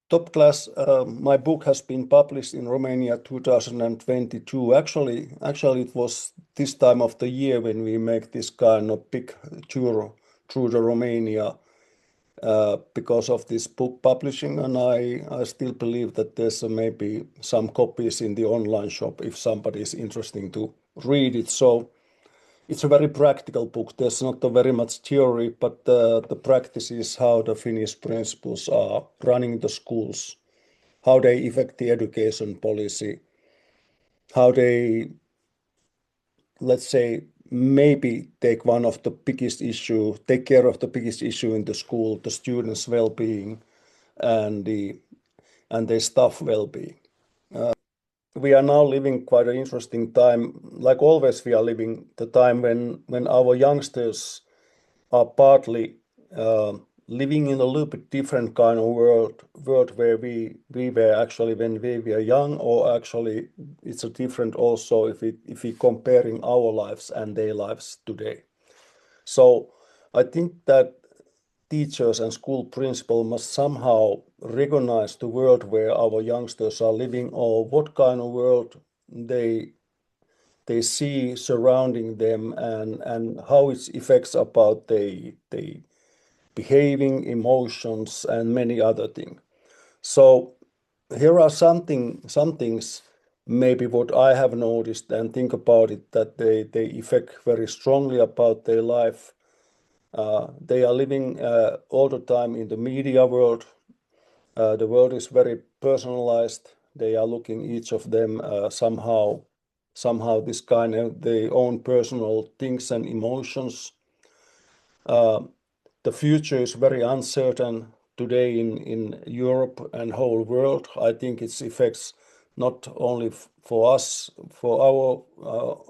Top class, my book has been published in Romania 2022. Actually, it was this time of the year when we make this kind of big tour through the Romania because of this book publishing, and I still believe that there's maybe some copies in the online shop if somebody is interested to read it. So it's a very practical book. There's not very much theory, but the practice is how the Finnish principles are running the schools, how they affect the education policy, how they, let's say, maybe take care of the biggest issue in the school, the students' well-being and their staff well-being. We are now living quite an interesting time. Like always, we are living the time when our youngsters are partly living in a little bit different kind of world where we were actually when we were young, or actually it's a different also if we comparing our lives and their lives today. So I think that teachers and school principal must somehow recognize the world where our youngsters are living, or what kind of world they see surrounding them, and how it affects about they behaving, emotions, and many other things. So here are some things maybe what I have noticed and think about it, that they affect very strongly about their life. They are living all the time in the media world. The world is very personalized. They are looking each of them somehow this kind of their own personal things and emotions. The future is very uncertain today in Europe and whole world. I think its effects not only for us, for our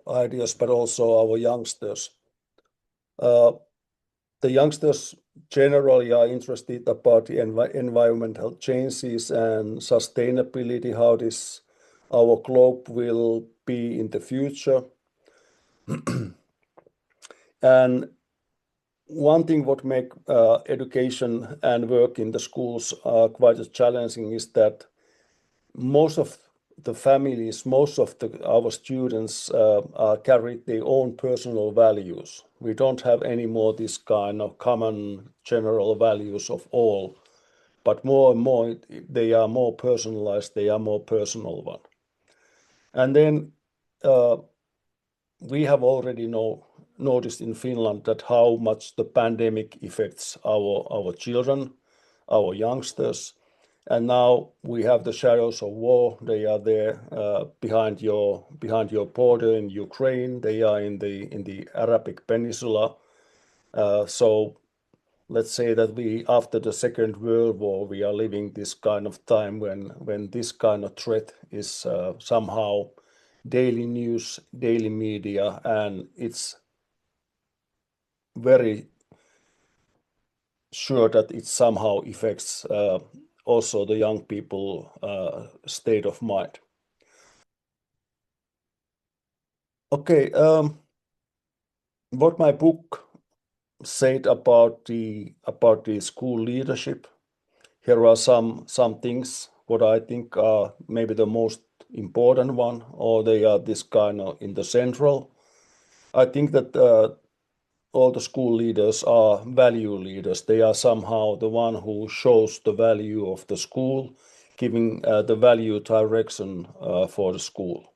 ideas, but also our youngsters. The youngsters generally are interested about the environmental changes and sustainability, how this our globe will be in the future. And one thing what make education and work in the schools quite challenging is that most of the families, most of our students carry their own personal values. We don't have any more this kind of common general values of all, but more and more they are more personalized, they are more personal one. And then we have already noticed in Finland that how much the pandemic affects our children, our youngsters. And now we have the shadows of war. They are there behind your border in Ukraine. They are in the Arabic Peninsula. So let's say that we, after the Second World War, we are living this kind of time when this kind of threat is somehow daily news, daily media, and it's very sure that it somehow affects also the young people state of mind. Okay, what my book said about the school leadership. Here are some things what I think are maybe the most important one, or they are this kind of in the central. I think that all the school leaders are value leaders. They are somehow the one who shows the value of the school, giving the value direction for the school.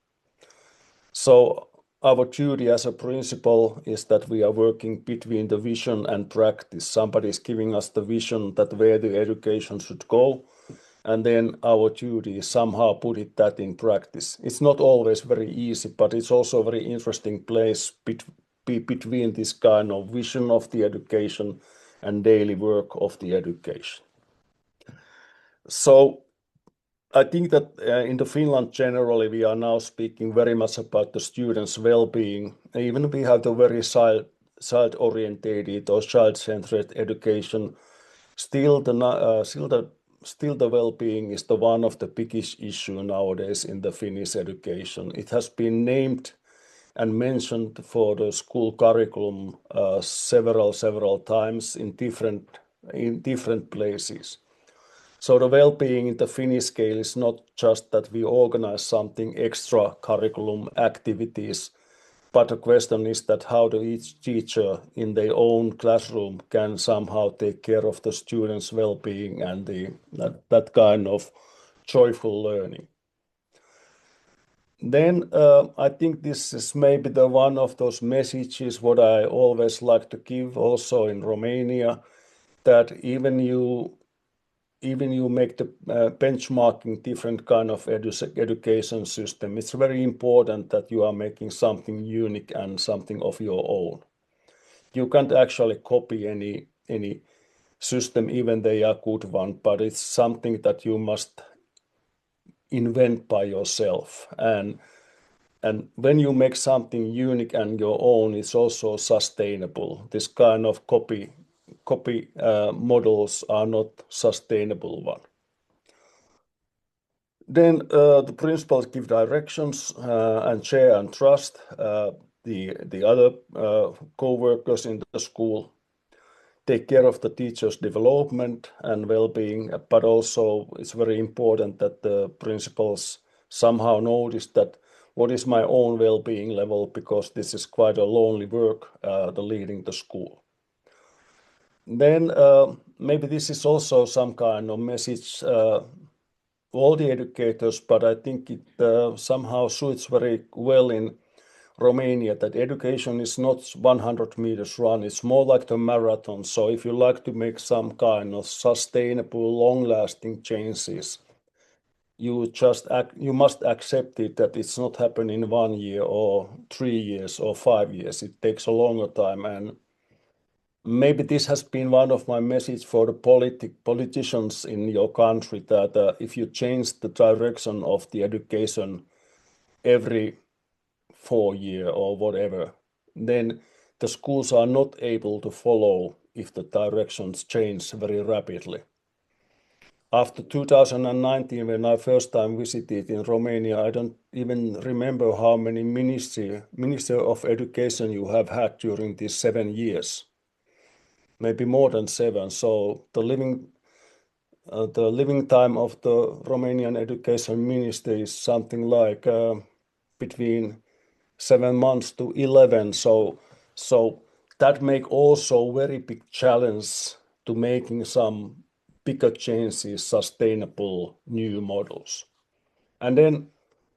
So our duty as a principal is that we are working between the vision and practice. Somebody is giving us the vision that where the education should go, and then our duty is somehow put that in practice. It's not always very easy, but it's also a very interesting place between this kind of vision of the education and daily work of the education. So I think that in the Finland generally we are now speaking very much about the students' well-being. Even we have the very child-orientated or child-centered education. Still the well-being is the one of the biggest issue nowadays in the Finnish education. It has been named and mentioned for the school curriculum several times in different places. So the well-being in the Finnish scale is not just that we organize something extra curriculum activities, but the question is that how each teacher in their own classroom can somehow take care of the students' well-being and that kind of joyful learning. Then I think this is maybe the one of those messages what I always like to give also in Romania, that even you make the benchmarking different kind of education system, it's very important that you are making something unique and something of your own. You can't actually copy any system, even they are good one, but it's something that you must invent by yourself. And when you make something unique and your own, it's also sustainable. This kind of copy models are not sustainable one. Then the principals give directions and share and trust the other co-workers in the school, take care of the teachers' development and well-being, but also it's very important that the principals somehow notice that what is my own well-being level, because this is quite a lonely work, the leading the school. Then maybe this is also some kind of message all the educators, but I think it somehow suits very well in Romania that education is not 100 meters run, it's more like the marathon. So if you like to make some kind of sustainable, long-lasting changes, you must accept it that it's not happening in 1 year or 3 years or 5 years. It takes a longer time, and maybe this has been one of my message for the politicians in your country, that if you change the direction of the education every 4 year or whatever, then the schools are not able to follow if the directions change very rapidly. After 2019, when I first time visited in Romania, I don't even remember how many minister of education you have had during these 7 years. Maybe more than 7. So the living time of the Romanian education minister is something like between 7 months to 11. So that make also very big challenge to making some bigger changes, sustainable new models. And then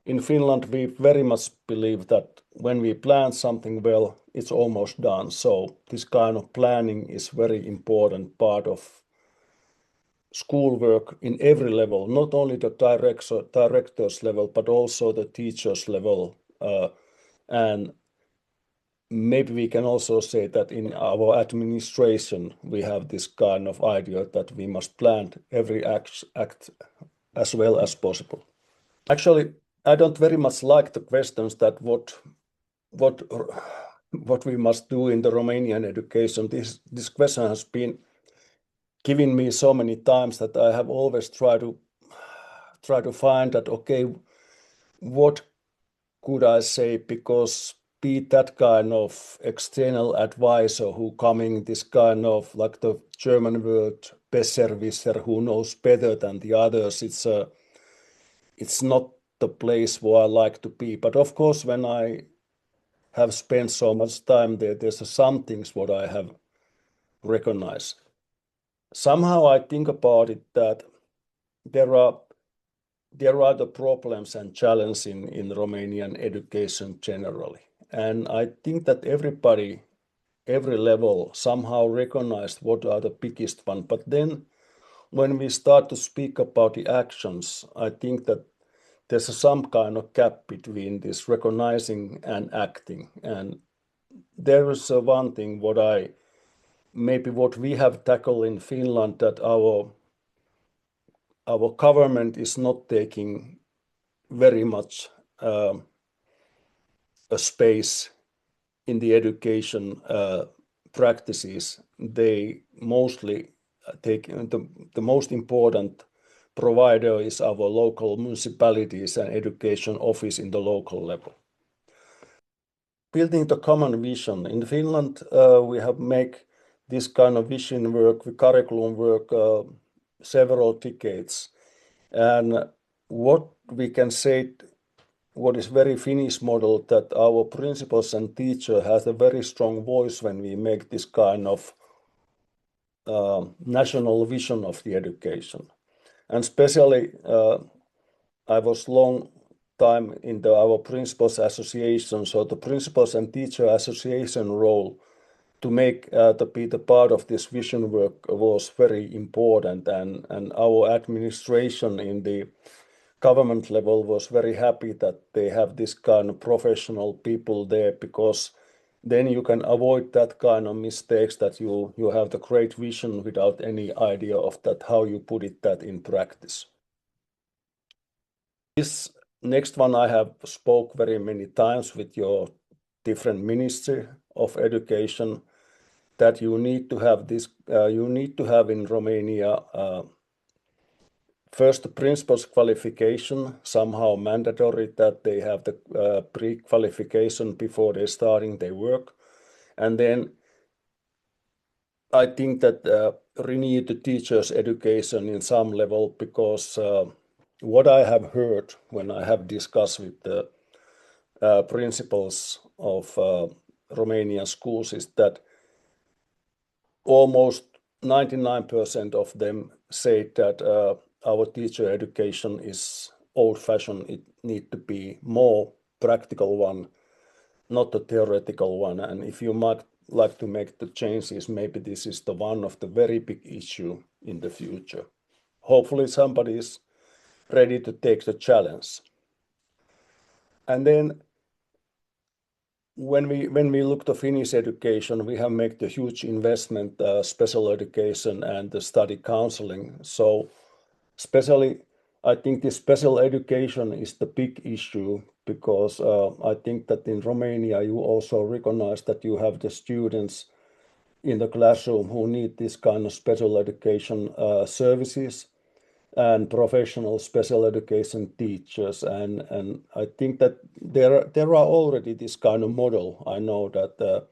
in Finland, we very much believe that when we plan something well, it's almost done. So this kind of planning is very important part of schoolwork in every level, not only the director's level, but also the teacher's level. And maybe we can also say that in our administration, we have this kind of idea that we must plan every act as well as possible. Actually, I don't very much like the questions that what we must do in the Romanian education. This question has been given me so many times that I have always tried to find that, okay, what could I say, because be that kind of external advisor who coming this kind of like the German word Besserwisser, who knows better than the others, it's not the place where I like to be. But of course, when I have spent so much time there, there's some things what I have recognized. Somehow I think about it that there are the problems and challenges in Romanian education generally. And I think that everybody, every level somehow recognized what are the biggest one. But then when we start to speak about the actions, I think that there's some kind of gap between this recognizing and acting. And there is one thing what we have tackled in Finland, that our government is not taking very much a space in the education practices. They mostly take the most important provider is our local municipalities and education office in the local level. Building the common vision. In Finland, we have make this kind of vision work, curriculum work several decades. And what we can say, what is very Finnish model, that our principals and teacher has a very strong voice when we make this kind of national vision of the education. And especially, I was long time in our principals association, so the principals and teacher association role to make to be the part of this vision work was very important, and our administration in the government level was very happy that they have this kind of professional people there, because then you can avoid that kind of mistakes, that you have the great vision without any idea of that how you put it that in practice. This next one I have spoke very many times with your different ministry of education, that you need to have this, you need to have in Romania first the principals qualification, somehow mandatory that they have the pre-qualification before they starting their work. And then I think that renew the teachers' education in some level, because what I have heard when I have discussed with the principals of Romanian schools is that almost 99% of them say that our teacher education is old-fashioned. It need to be more practical one, not a theoretical one. And if you might like to make the changes, maybe this is the one of the very big issue in the future. Hopefully somebody is ready to take the challenge. And then when we look to Finnish education, we have made a huge investment, special education and the study counseling. So especially, I think the special education is the big issue, because I think that in Romania you also recognize that you have the students in the classroom who need this kind of special education services and professional special education teachers, and I think that there are already this kind of model. I know that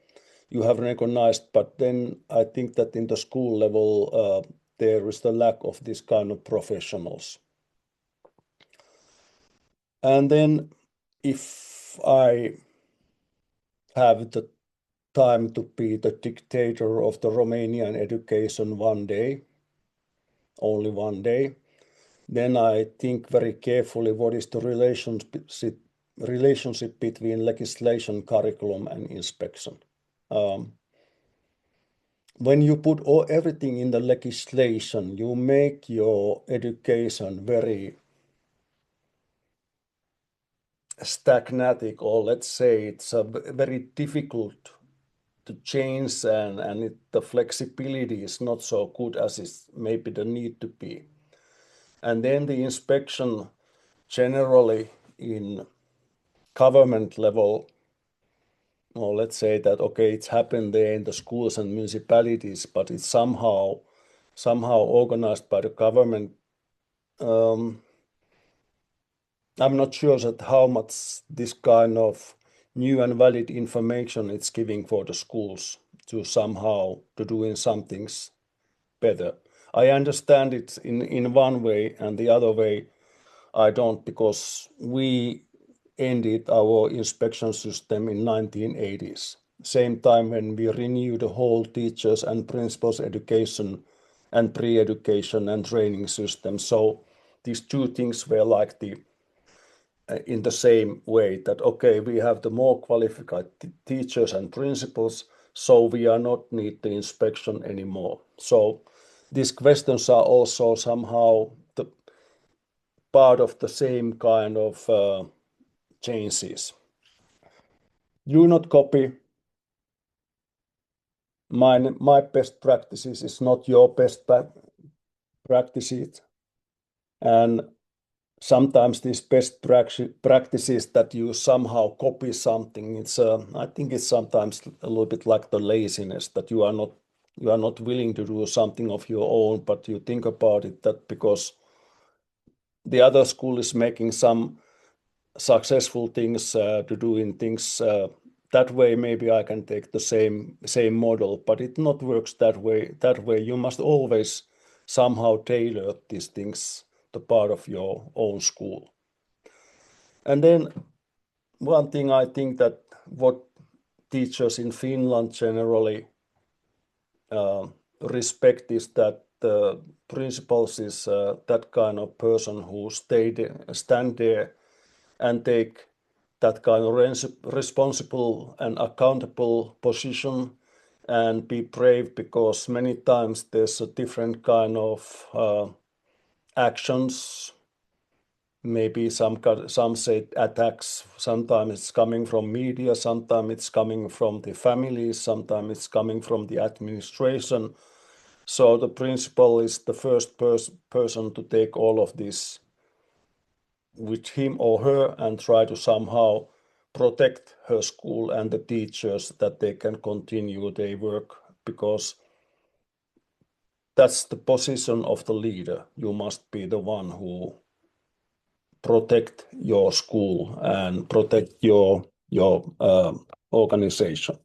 you have recognized, but then I think that in the school level there is the lack of this kind of professionals. And then if I have the time to be the dictator of the Romanian education one day, only one day, then I think very carefully what is the relationship between legislation, curriculum, and inspection. When you put everything in the legislation, you make your education very stagnatic, or let's say it's very difficult to change, and the flexibility is not so good as it maybe the need to be. And then the inspection generally in government level, or let's say that, okay, it's happened there in the schools and municipalities, but it's somehow organized by the government. I'm not sure that how much this kind of new and valid information it's giving for the schools to somehow to doing some things better. I understand it in one way, and the other way I don't, because we ended our inspection system in 1980s. Same time when we renewed the whole teachers and principals education and pre-education and training system. So these two things were like the in the same way, that okay, we have the more qualified teachers and principals, so we are not need the inspection anymore. So these questions are also somehow the part of the same kind of changes. Do not copy. My best practices is not your best practices, and sometimes these best practices that you somehow copy something, it's I think it's sometimes a little bit like the laziness, that you are not willing to do something of your own, but you think about it that because the other school is making some successful things to doing things that way, maybe I can take the same model, but it not works that way. You must always somehow tailor these things to part of your own school. And then one thing I think that what teachers in Finland generally respect is that the principals is that kind of person who stand there and take that kind of responsible and accountable position and be brave, because many times there's a different kind of actions. Maybe some say attacks. Sometimes it's coming from media, sometimes it's coming from the families, sometimes it's coming from the administration. So the principal is the first person to take all of this with him or her and try to somehow protect her school and the teachers, that they can continue their work, because that's the position of the leader. You must be the one who protect your school and protect your organization.